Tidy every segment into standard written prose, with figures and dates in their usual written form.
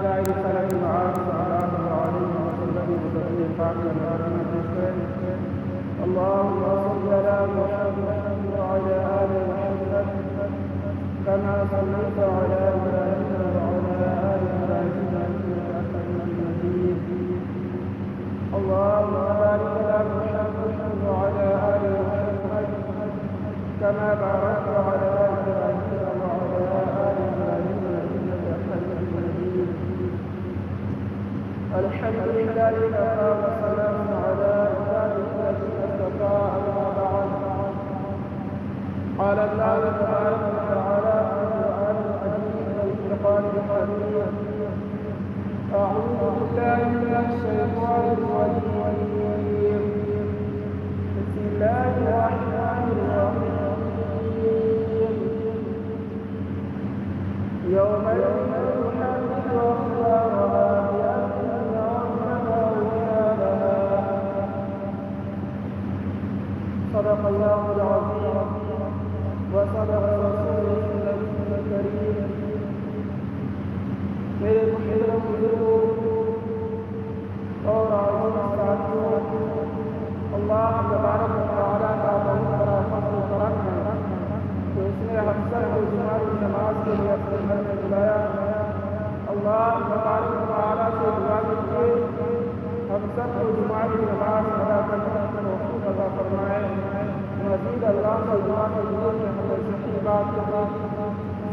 جائے رسالت معاذ صلی اللہ علیہ وسلم مدد پاک نارنا جسے اللهم صل على محمد وعلى آل محمد كما صليت على إبراهيم وعلى آل إبراهيم إنك حميد مجيد اللهم بارك على محمد وعلى آل محمد كما باركت على إبراهيم وعلى آل إبراهيم إنك حميد مجيد الحمد لله وكفى وسلام على عباده الذين اصطفى أما بعد قال الله تبارك وتعالى في القرآن العزيز والفرقان الحميد أعوذ بالله من الشيطان الرجيم بسم الله الرحمن الرحيم يوم يحدث أخبارها بأن ربها ويابها صدق الله العظيم وصدق رسوله النبي الكريم میرے محترم بزرگوں اور عزیز ساتھیوں، اللہ تبارک و تعالیٰ کا بہت بڑا فضل و کرم ہے کہ اس نے ہم سب کو جمعہ کی نماز کے لیے اپنے گھر میں بلایا۔ اللہ تبارک و تعالیٰ سے دعا کیجیے ہم سب کو جمعہ کی نماز ادا کرنے کا توفیق عطا فرمائے۔ مزید اللہ کا دعا کیجیے کہ ہمیں صحیح بات کو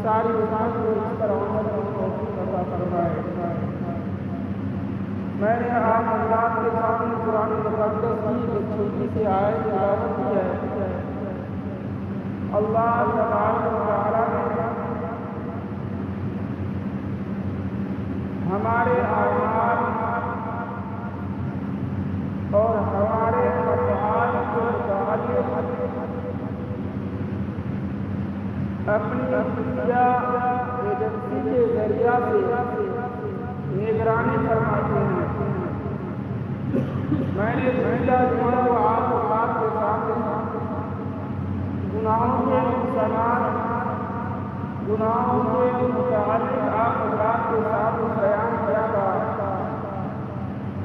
ساری بات کو اس پر عمل کی توفیق عطا فرمائے۔ میں نے آپ حضرات کے سامنے قرآن مقدس کی ایک چھوٹی سی آیت تلاوت کی ہے۔ اللہ تبارک و تعالیٰ نے ہمارے اعمال اور ہمارے افعال کے متعلق اپنی میڈیا ایجنسی کے ذریعہ سے نگرانی فرماتے ہیں۔ میں نے پہلا جمعہ کو آپ کے سامنے گناہوں کے نقصانات، گناہوں کے متعلق آپ حضرات کے ساتھ بیان کیا تھا۔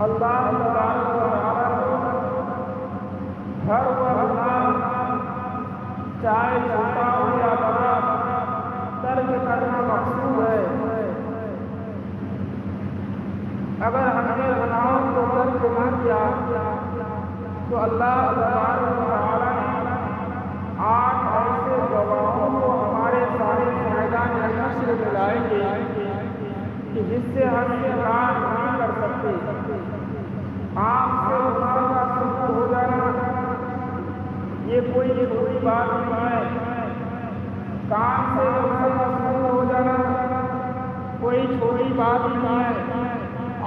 اللہ تبارک و تعالیٰ کو ہر وہ گناہ چاہے چھوٹا ہو یا بڑا ترک کرنا مقصود ہے۔ اگر ہم نے گناہوں کو ترک نہ کیا تو اللہ تبارک و تعالیٰ نے 8 ایسے گواہوں کو ہمارے سارے میدان حشر میں لائیں گے کہ جس سے ہم انکار نہیں کر سکتے۔ آنکھ سے گناہ کا ثبوت ہو جانا یہ کوئی بات نہیں ہے۔ کان سے گناہ کا ثبوت ہو جانا کوئی چھوٹی بات نہیں ہے۔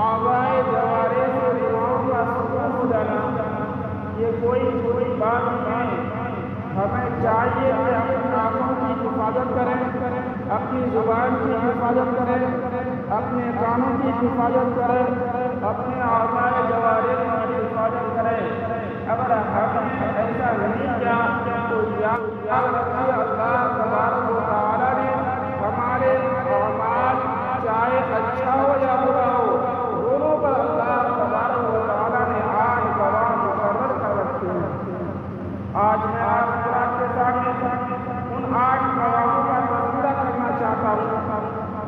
آوائے جوارے سے گناہوں کا ثبوت ہو جانا یہ کوئی بات نہیں ہے۔ ہمیں چاہیے کہ اپنی آنکھوں کی حفاظت کریں، اپنی زبان کی حفاظت کریں، اپنے کانوں کی حفاظت کریں، اپنے آوائے جوارے کی حفاظت کریں۔ اگر ہم نے ایسا نہیں کیا تو یاد رکھیے اللہ تبارک و تعالیٰ نے ہمارے اعمال چاہے اچھا ہو یا برا ہو دونوں پر اللہ تبارک و تعالیٰ نے 8 گواہ مقرر کر رکھے ہیں۔ آج میں آپ کے سامنے ان 8 گواہوں کا تذکرہ کرنا چاہتا ہوں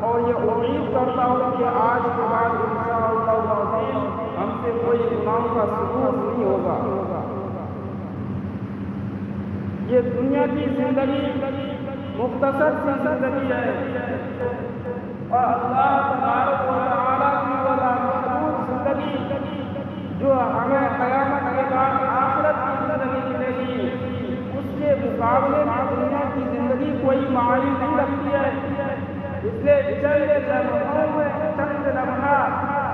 اور یہ امید کرتا ہوں کہ آج کے بعد انشاءاللہ العظیم ہم سے کوئی گناہوں کا ثبوت نہیں ہوگا۔ یہ دنیا کی زندگی مختصر سی زندگی ہے اور اللہ تبارک و تعالیٰ کی وہ لامحدود زندگی جو ہمیں قیامت کے بعد آخرت کی زندگی ملے گی اس کے مقابلے میں دنیا کی زندگی کوئی معنی نہیں رکھتی ہے۔ اس لیے چند لمحوں میں چند لمحہ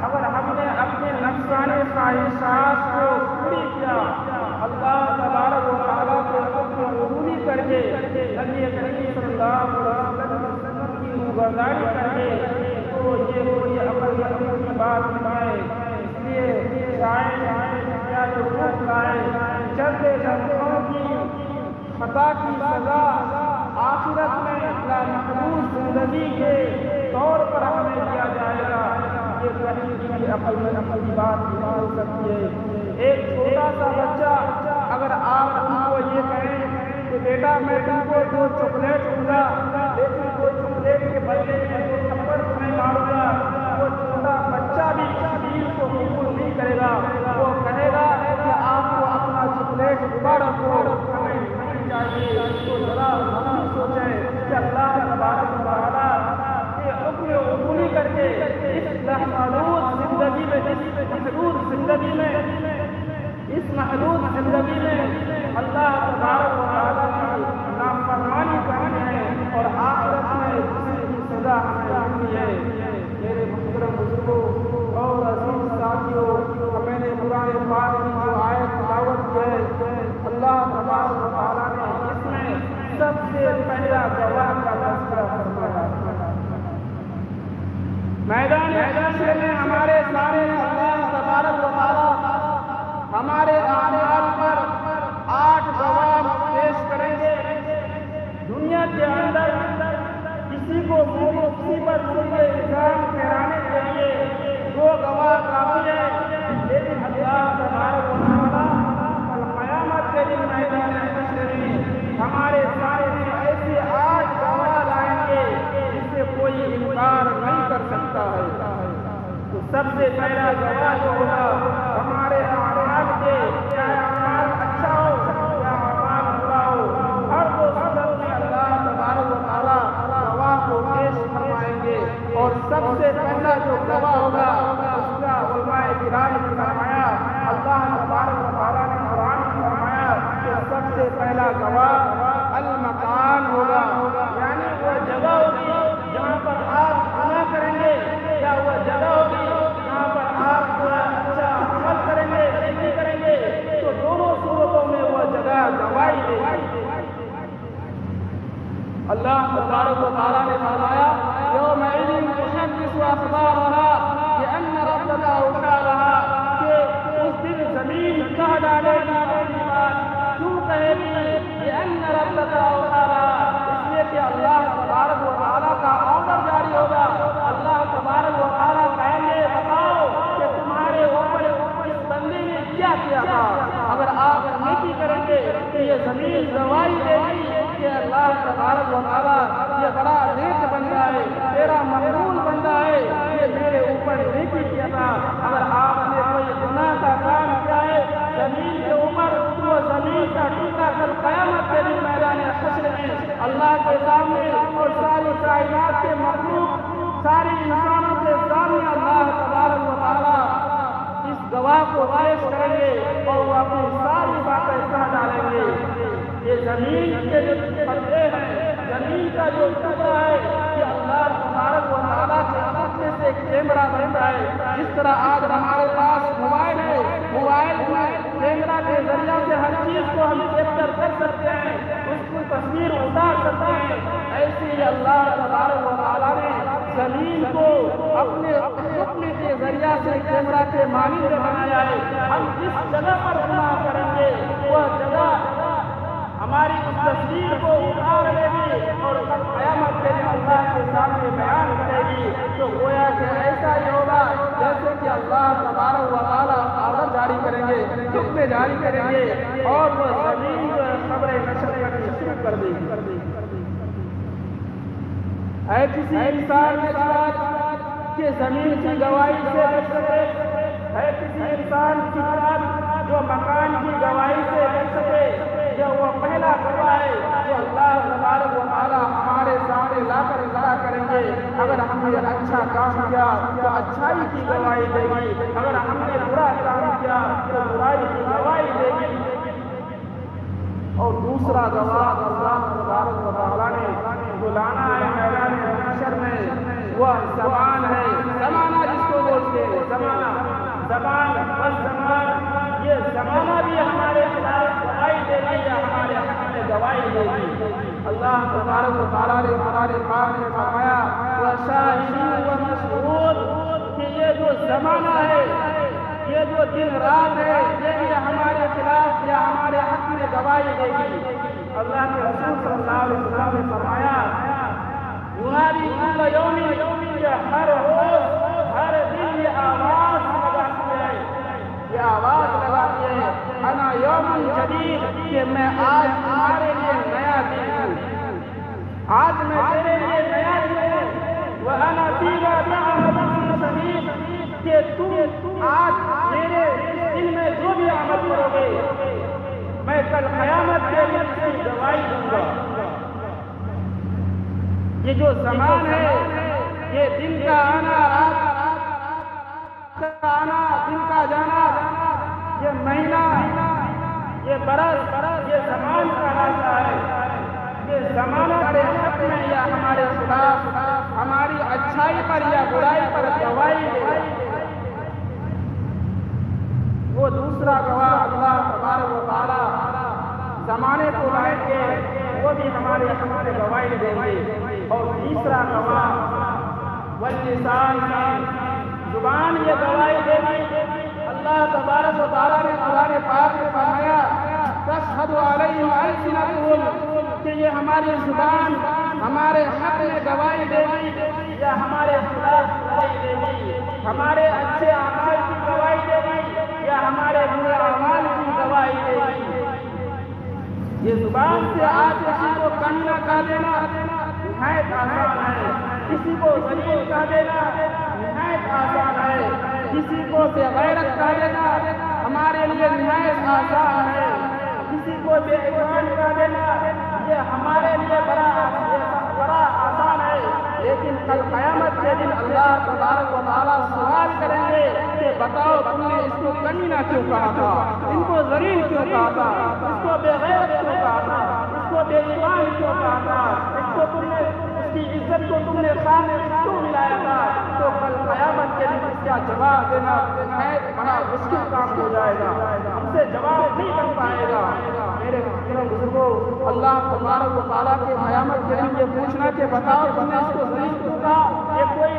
اگر ہم نے اپنے نفسانی خواہشات کو پوری کیا، اللہ تبارک و تعالیٰ کے حکم قبولی کر کے نبی کریم صلی اللہ علیہ وسلم کی روبرداری کر کے تو یہ کوئی عمل کی بات نہیں ہے۔ اس لیے شاید جو حکم لائے چند لمحوں کی خطا کی سزا آخرت میں لامحدود زندگی کے طور پر ہمیں دیا جائے گا۔ عقل میں کی بات نہیں ہو سکتی ہے۔ ایک چھوٹا سا بچہ اگر آپ ان کو یہ کہیں کہ بیٹا میں تم کو 2 چاکلیٹ دوں گا، لیکن 2 چاکلیٹ کے بدلے میں 2 تھپڑ تمہیں ماروں گا، وہ چھوٹا بچہ بھی اس ڈیل کو قبول نہیں کرے گا۔ وہ کہے گا کہ آپ کو اپنا چاکلیٹ دوبارہ کو ہمیں نہیں چاہیے۔ تو ذرا ہم سوچیں کہ اللہ تبارک و تعالیٰ کے حکم عبوری کر کے اس محدود زندگی میں اللہ تبارک و تعالیٰ کی نافرمانی کرنی ہے اور آخرت میں دوسری کی سزا ہمیں ملنی ہے۔ میرے محترم بزرگوں اور عزیز ساتھیوں، میں نے قرآن پاک کی جو آیت تلاوت کی ہے، اللہ تبارک و تعالیٰ نے اس میں سب سے پہلا گواہ کا تذکرہ فرمایا۔ میدان حشر میں ہمارے سامنے اللہ تبارک و تعالیٰ ہمارے اعمال پر 8 گواہ پیش کریں گے۔ دنیا کے اندر کسی کو مصیبت کے الزام ٹھہرانے کے لیے 2 گواہ کافی ہے، لیکن اللہ تبارک و تعالیٰ قیامت کے دن میدان حشر میں ہمارے سامنے ایسے 8 گواہ لائیں گے جس سے کوئی انکار نہیں کر سکتا ہے۔ تو سب سے پہلا گواہ جو ہوگا ہمارے اعمال کے، چاہے اعمال اچھا ہو یا اعمال برا ہو، ہر 2 صورت میں اللہ تبارک و تعالیٰ گواہ کو پیش فرمائیں گے۔ اور سب سے پہلا جو گواہ ہوگا اس کا علماء کرام نے فرمایا، اللہ تبارک و تعالیٰ نے قرآن میں فرمایا کہ سب سے پہلا گواہ المکان ہوگا، یعنی وہ جگہ ہوگی جہاں پر آپ گناہ کریں گے، یا وہ جگہ ہوگی جہاں پر آپ اچھا عمل کریں گے، نیکی کریں گے، تو دونوں صورتوں میں وہ جگہ گواہی دے گی۔ اللہ تبارک و تعالیٰ نے فرمایا یومئذ تحدث اخبارها بأن ربك اوحى لها، کہ اس دن زمین کہہ ڈالے گی اپنی بات، کیوں کہے گی؟ بأن ربك اوحى لها، اس لیے کہ اللہ تبارک و تعالیٰ کا آرڈر جاری ہوگا۔ اللہ تبارک و تعالیٰ کہیں گے بتاؤ کہ تمہارے اوپر اس بندے نے کیا کیا تھا۔ اگر آپ نیکی کریں گے تو یہ زمین گواہی دے گی کہ اللہ تبارک و تعالیٰ یہ بڑا نیک بندہ ہے، تیرا مقبول بندہ ہے، یہ میرے اوپر نیکی کیا تھا۔ اگر آپ نے کوئی گناہ کا کام کیا ہے زمین کے اوپر، تو وہ زمین کا ٹکڑا کل قیامت کے دن میدان حشر میں اللہ کے سامنے اور ساری کائنات کے مخلوق، ساری انسانوں کے سامنے اللہ تبارک و تعالیٰ اس گواہ کو پیش کریں گے اور وہ اپنی ساری باتیں کہہ ڈالیں گے۔ یہ زمین کے جو پردے ہیں، زمین کا جو ٹکڑا ہے، یہ اللہ تبارک و تعالیٰ کے خطے سے کیمرہ بنتا ہے۔ جس طرح آج ہمارے پاس موبائل ہے، موبائل میں کیمرہ کے ذریعہ سے ہر چیز کو ہم کیپچر کر سکتے ہیں، اس کی تصویر اتار سکتے ہیں، ایسے ہی اللہ تبارک و تعالیٰ نے زمین کو اپنے حکم کے ذریعہ سے کیمرہ کے مانند بنایا ہے۔ ہم جس جگہ پر گناہ کریں گے وہ جگہ ہماری اس تصویر کو اتار لے گی اور قیامت کے دن اللہ کے سامنے بیان کرے گی۔ تو گویا کہ ایسا ہی ہوگا جیسے کہ اللہ تبارک و تعالیٰ آرڈر جاری کریں گے، حکم جاری کریں گے اور وہ زمین جو ہے خبر نشر کرنی شروع کر دے گی۔ اے کسی انسان کے ساتھ کہ زمین کی گواہی سے بچ سکے، ہے کسی انسان کی بات جو مکان کی گواہی سے بچ سکے، جو وہ پہلا گواہ ہے جو اللہ تبارک و تعالیٰ ہمارے سامنے لا کر کھڑا کریں گے۔ اگر ہم نے اچھا کام کیا تو اچھائی کی گواہی دے گی، اگر ہم نے برا کام کیا تو برائی کی گواہی دے گی۔ اور دوسرا گواہ اللہ تبارک و تعالیٰ نے بلانا ہے میدان حشر میں، وہ زبان ہے۔ زمانہ جس کو بولتے ہیں، زبان یہ زمانہ بھی ہمارے خلاف گواہی دے گی یا ہمارے حق میں گواہی دے گی۔ اللہ تبارک و تعالیٰ نے ہمارے پاک میں فرمایا وَشَاهِدٍ وَمَشْهُودٍ، کہ یہ جو زمانہ ہے، یہ جو دن رات ہے، یہ بھی ہمارے خلاف یا ہمارے حق میں گواہی دے گی۔ اللہ کے رسول صلی اللہ علیہ وسلم نے فرمایا یونادی کل یوم، کہ ہر روز ہر دن یہ آواز کل قیامت کے دن اس کی گواہی دوں گا۔ یہ جو زمان ہے، یہ دن کا آنا، رات کا آنا، دن کا جانا، یہ مہینہ، یہ برس، یہ زمان کا راستہ ہے۔ یہ زمان ہمارے حق میں یا ہمارے خلاف، ہماری اچھائی پر یا برائی پر گواہی دے۔ وہ دوسرا گواہ اللہ تبارک و تعالی زمانے کو لائیں گے، وہ بھی ہمارے گواہی دیں گے۔ اور تیسرا گواہ واللسان، زبان یہ گواہی دے گی۔ اللہ تبارک و تعالی نے قرآن پاک میں فرمایا تشہد علیہم السنتہم، کہ یہ ہماری زبان ہمارے حق میں گواہی دے گی یا ہمارے خلاف گواہی دے گی، ہمارے اچھے اعمال کی گواہی دے گی یا ہمارے برے اعمال کی گواہی دے گی۔ یہ زبان سے آج کسی کو کنا کہہ دینا نہایت آسان ہے، کسی کو ذلیل کہہ دینا نہایت آسان ہے، کسی کو بے غیرت کہہ دینا ہمارے لیے نہایت آسان ہے، کسی کو بے ایمان کہہ دینا یہ ہمارے لیے بڑا آسان ہے۔ لیکن کل قیامت کے دن اللہ تبارک و تعالیٰ سوال کریں گے کہ بتاؤ تم نے اس کو کمینہ کیوں کہا تھا، ان کو ذلیل کیوں کہا تھا، اس کو بے غیرت کیوں کہا تھا، اس کو بے ایمان کیوں کہا تھا، اس کو تم نے اس کی عزت کو تم نے سامنے کیوں ملایا تھا۔ تو کل قیامت کے دن اس کا جواب دینا بڑا مشکل کام ہو جائے گا، ہم سے جواب نہیں بن پائے گا۔ میرے بزرگوں، اللہ تبارک و تعالیٰ کے قیامت کے دن یہ پوچھنا کہ بتاؤ تم نے اس کو ذلیل کیوں کہا، یہ کوئی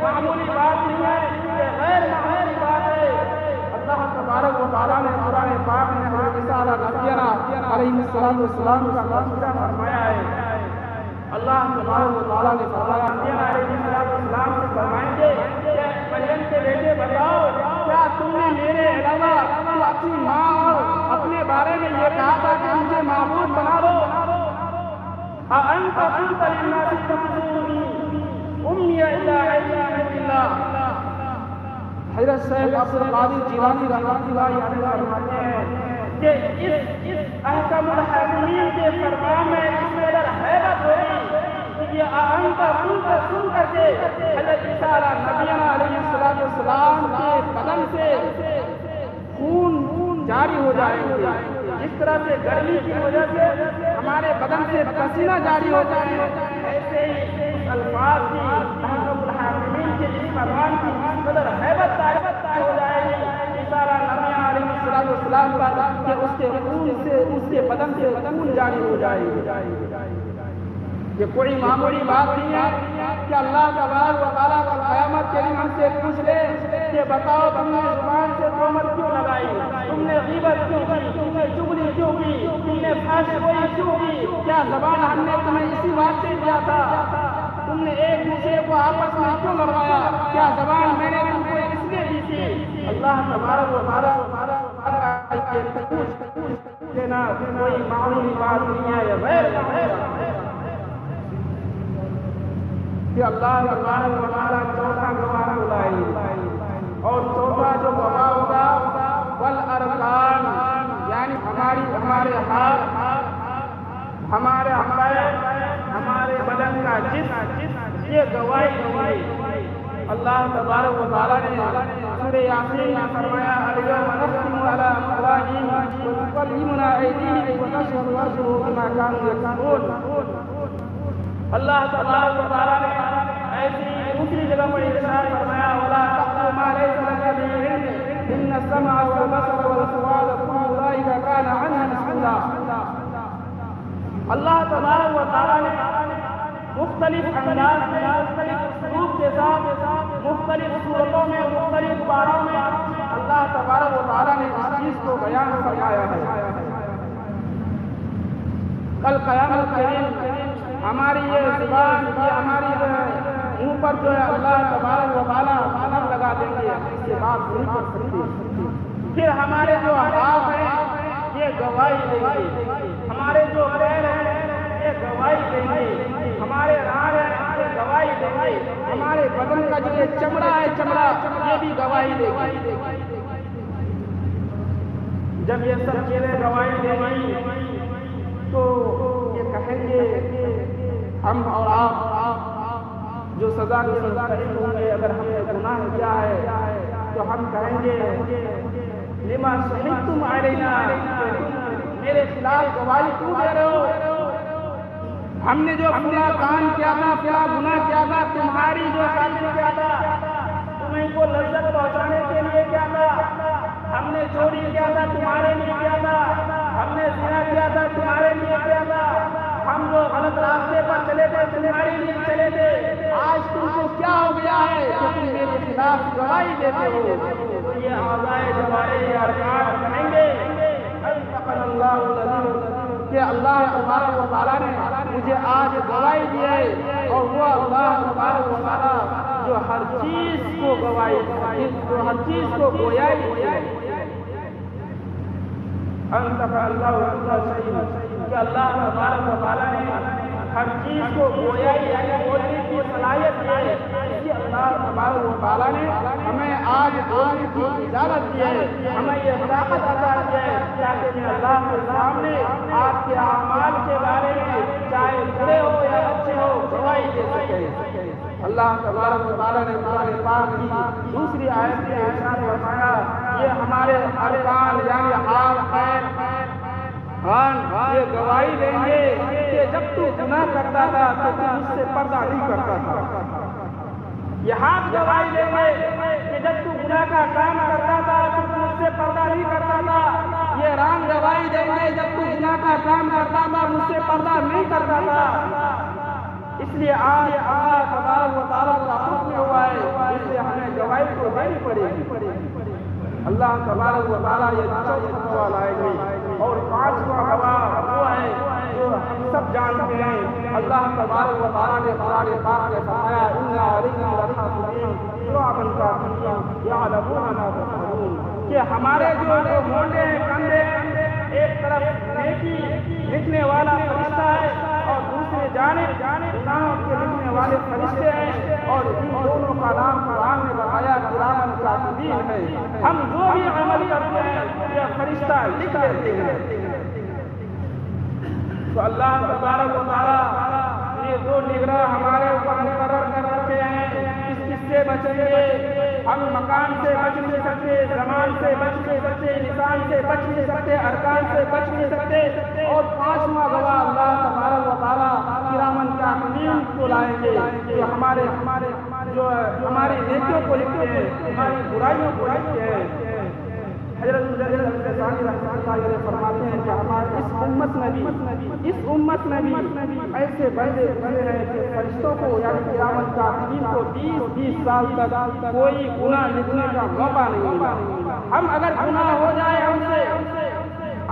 معمولی بات نہیں ہے، یہ غیر معمولی بات ہے۔ اللہ تبارک و تعالیٰ نے قرآن پاک میں حضرت عیسیٰ علیہ السلام کا تذکرہ فرمایا ہے۔ اللہ تبارک و تعالیٰ نے فرمایا علیہ السلام سے فرمائیں گے کہ مریم کے بیٹے بتاؤ کیا تم نے میرے علاوہ اپنی ماں اور اپنے بارے میں یہ کہا تھا کہ مجھے معبود بنا دو؟ أأنت قلت للناس اتخذوني أمي إلهين من الله۔ حضرت شیخ عبد القادر جیلانی رحمۃ اللہ علیہ فرماتے ہیں کہ اس احکم الحاکمین کے فرمان میں اس قدر حیرت ہوئی کہ یہ أأنت قلت سن کر کے حضرت عیسیٰ نبینا علیہ السلام کے بدن سے خون جاری ہو جائیں گے، جس طرح سے گرمی کی وجہ سے ہمارے بدن سے پسینہ جاری ہو جائے، ایسے ہی الفاظ کی احکم الحاکمین کے اس فرمان کی قدر حیبت طائب ہو جائے گی عیسیٰ علیہ السلام پر کہ اس کے خون سے اس کے بدن سے خون جاری ہو جائے گی۔ یہ کوئی معمولی بات نہیں ہے کہ اللہ تبارک و تعالیٰ کا قیامت کے دن ہم سے پوچھ لے کہ بتاؤ تم نے زبان سے تہمت کیوں لگائی، تم نے غیبت کیوں کی، تم نے چغلی کیوں کی، تم نے فحش گوئی کیوں کی؟ کیا زبان ہم نے تمہیں اسی واسطے دیا تھا؟ تم نے ایک دوسرے کو آپس میں کیوں لڑوایا؟ کیا زبان میں نے تم کو اس لیے دی تھی؟ اللہ تبارک و تعالیٰ پوچھ لینا کوئی معمولی بات نہیں ہے، یہ غیر معمولی کہ اللہ تبارک و تعالیٰ چوتھا گواہ بلائے، اور چوتھا جو گواہ ہوگا والارکان، یعنی ہمارے ہاتھ، ہمارے ہمارے بدن کا جسم یہ گواہی دیں گے۔ اللہ تبارک و تعالیٰ نے سورہ یاسین میں فرمایا الیوم نختم علی افواہہم وتکلمنا ایدیہم وتشہد ارجلہم بما کانوا یکسبون۔ اللہ تبارک و تعالیٰ نے ایسی دوسری جگہ پر ارشاد فرمایا وَلَا تَقْفُ مَا لَيْسَ لَكَ بِهِ عِلْمٌ إِنَّ السَّمْعَ وَالْبَصَرَ وَالْفُؤَادَ كُلُّ أُولَٰئِكَ كَانَ عَنْهُ مسؤولا۔ اللہ تبارک و تعالیٰ نے مختلف انداز میں، مختلف اسلوب کے ساتھ، مختلف صورتوں میں، مختلف باروں میں اللہ تبارک و تعالیٰ نے اس چیز کو بیان فرمایا ہے۔ کل قیامت کے دن ہماری یہ زبان، یہ ہماری جو ہے منہ پر جو ہے اللہ تبارک و تعالیٰ قلم لگا دیں گے، اس سے بات نہیں کر سکتے۔ پھر ہمارے جو ہاتھ ہیں یہ گواہی دیں گے، ہمارے جو پیر ہیں یہ گواہی دیں گے، ہمارے ران ہیں یہ گواہی دیں گے، ہمارے بدن کا جو یہ چمڑا ہے چمڑا یہ بھی گواہی دے گی۔ جب یہ سب چیزیں گواہی دیں گی تو یہ کہیں گے ہم اور آپ جو سزا کے مستحق ہوں گے اگر ہم نے گناہ کیا ہے تو ہم کہیں گے لما شہدتم علینا، میرے خلاف گواہی کیوں دے رہے ہو؟ ہم نے جو پورا کام کیا تھا، پورا گناہ کیا تھا، تمہاری جو شادی کیا تھا، تمہیں کو لذت پہنچانے کے لیے کیا تھا؟ ہم نے چوری کیا تھا تمہارے لیے کیا تھا؟ ہم نے زنا کیا تھا تمہارے لیے کیا تھا؟ ہم جو غلط راستے پر چلے تھے تمہارے لیے چلے تھے۔ آج تم کو کیا ہو گیا ہے کہ تم میرے خلاف گواہی دیتے ہو؟ تو یہ اعضائے جوارح ارکان کہیں گے کہ اللہ تبارک و تعالیٰ نے مجھے آج گواہی دی ہے، اور وہ اللہ تبارک و تعالیٰ جو ہر چیز کو گواہی، جو ہر چیز کو گویائی دی ہے۔ کہ اللہ تبارک و تعالیٰ نے ہر چیز کو گویائی یعنی بولنے کی صلاحیت دی ہے۔ اس لیے اللہ تبارک و تعالیٰ نے ہمیں آج بولنے کی اجازت دی ہے، ہمیں یہ طاقت عطا کی ہے تاکہ میں اللہ کے سامنے آپ کے اعمال کے بارے میں چاہے برے ہو یا اچھے ہو گواہی دے سکے۔ اللہ تبارک و تعالیٰ نے قرآن پاک کی دوسری آیت میں ارشاد فرمایا یہ ہمارے ارکان یعنی یہ گواہی دیں گے کہ جب تو گناہ کرتا تھا تو تو مجھ سے پردہ نہیں کرتا تھا۔ یہ ہاتھ گواہی دیں گے کہ جب تو گناہ کا کام کرتا تھا تو تو مجھ سے پردہ نہیں کرتا تھا۔ یہ ران گواہی دیں گے جب تو گناہ کا کام کرتا تھا مجھ سے پردہ نہیں کرتا تھا۔ اس لیے آج اللہ تبارک و تعالیٰ کا حکم ہوا ہے، اس لیے ہمیں گواہی کو دینی پڑے گی۔ اللہ تبارک و تعالیٰ یہ چوتھا سوال آئے گی اور پانچواں گواہ وہ ہے جو ہم سب جانتے ہیں۔ اللہ تبارک و تعالیٰ نے قرآن پاک میں فرمایا اِنَّ عَلَيْكُمْ لَحَافِظِينَ كِرَامًا كَاتِبِينَ يَعْلَمُونَ مَا تَفْعَلُونَ کہ ہمارے جو مونڈے ہیں کندھے ایک طرف نیکی لکھنے والا فرشتہ ہے اور دوسرے جانب گناہوں کے لکھنے والے فرشتے ہیں، اور ان دونوں کا نام قرآن نے بتایا کراماً کاتبین ہے۔ ہم جو بھی عمل کرتے ہیں یہ فرشتہ لکھ لیتے ہیں۔ تو اللہ تبارک و تعالیٰ نے دو نگراں ہمارے اوپر مقرر کر رکھے ہیں، کس سے بچیں گے؟ ہم مکان سے بچ نہیں سکتے، زمان سے بچ نہیں سکتے، لسان سے بچ نہیں سکتے، ارکان سے بچ نہیں سکتے۔ اور پانچواں گواہ اللہ تبارک و تعالیٰ کراماً کاتبین کو لائیں گے جو ہماری نیکیوں کو لکھتے ہیں، ہماری برائیوں کو لکھتے ہیں۔ حضرت ثانی رحمۃ اللہ علیہ فرماتے ہیں کہ ہمارے اس امت میں بھی ایسے بندے ہیں کہ فرشتوں کو یعنی کراماً کاتبین کو 20 سال تک کوئی گناہ لکھنے کا موقع نہیں ملا۔ ہم اگر گناہ ہو جائے ہم سے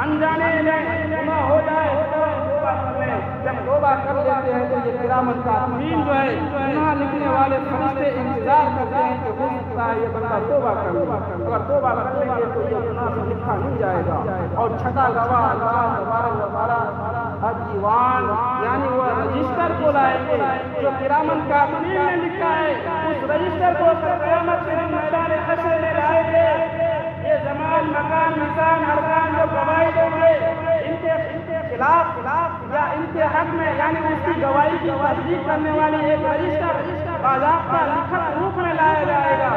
انجانے میں گناہ ہو جائے توبہ کر لیں، جب توبہ کر لیتے ہیں تو یہ کراماً کاتبین جو ہے گناہ لکھنے والے فرشتے انتظار کرتے ہیں کہ ہو سکتا ہے یہ بندہ توبہ کر لے، اگر توبہ کر لیں گے تو یہ گناہ سے لکھا نہیں جائے گا۔ اور چھٹا گواہ اللہ تبارک و تعالیٰ دیوان یعنی وہ رجسٹر کو لائیں گے جو کراماً کاتبین نے لکھا ہے، اس رجسٹر کو قیامت کے دن میدان حشر میں لائیں گے۔ یہ زمان مکان نشان ارکان جو گواہی دیں گے ان کے خلاف یا ان کے حق میں یعنی اس کی گواہی کی تصدیق کرنے والی ایک رجسٹر باضابطہ لکھت روپ میں لایا جائے گا۔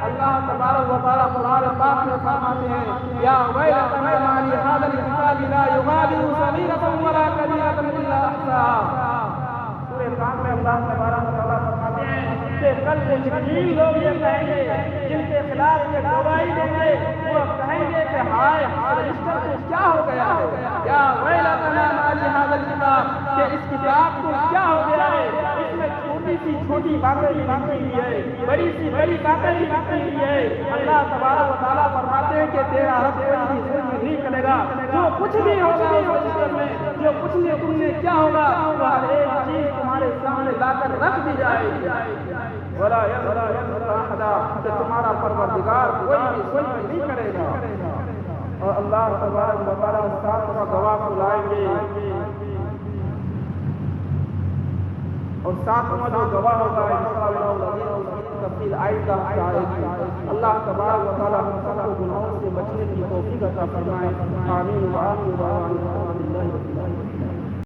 اللہ تبارک و تعالیٰ قرآن پاک میں فرماتے ہیں یا ویلتی ما لی ھذا الکتاب لا یغادر صغیرۃ ولا کبیرۃ الا احصاھا۔ سورہ کاف میں اللہ تبارک و تعالیٰ فرماتے ہیں کہ کل مجرمین لوگ یہ کہیں گے جن کے خلاف یہ گواہی دیں گے، وہ کہیں گے کہ ہائے رجسٹر کو کیا ہو گیا ہے، یا ویلتنا ما لی ھذا الکتاب کہ اس کتاب کو کیا ہو گیا ہے، اس میں چھوٹی سی چھوٹی باتیں بھی لکھی ہوئی ہے، بڑی سی بڑی باتیں بھی لکھی ہوئی ہے۔ اللہ تبارک و تعالیٰ فرماتے ہیں کہ تیرا رب کوئی بھی ظلم نہیں کرے گا، جو کچھ بھی ہوگا اس رجسٹر میں، جو کچھ بھی تم نے کیا ہوگا وہ ہر ایک چیز تمہارے سامنے لا کر رکھ دی جائے گی۔ ولا يظلم احد کہ تمہارا پروردگار کوئی بھی ظلم نہیں کرے گا۔ اور اللہ تبارک و تعالیٰ ساتواں گواہ کو لائیں گے اور ساتواں جو گواہ ہوگا انشاءاللہ تفصیل آئندہ آئے گی۔ اللہ تبارک و تعالیٰ ہم سب کو گناہوں سے بچنے کی توفیق عطا فرمائے. آمین. وآخر دعوانا الحمد للہ رب العالمین.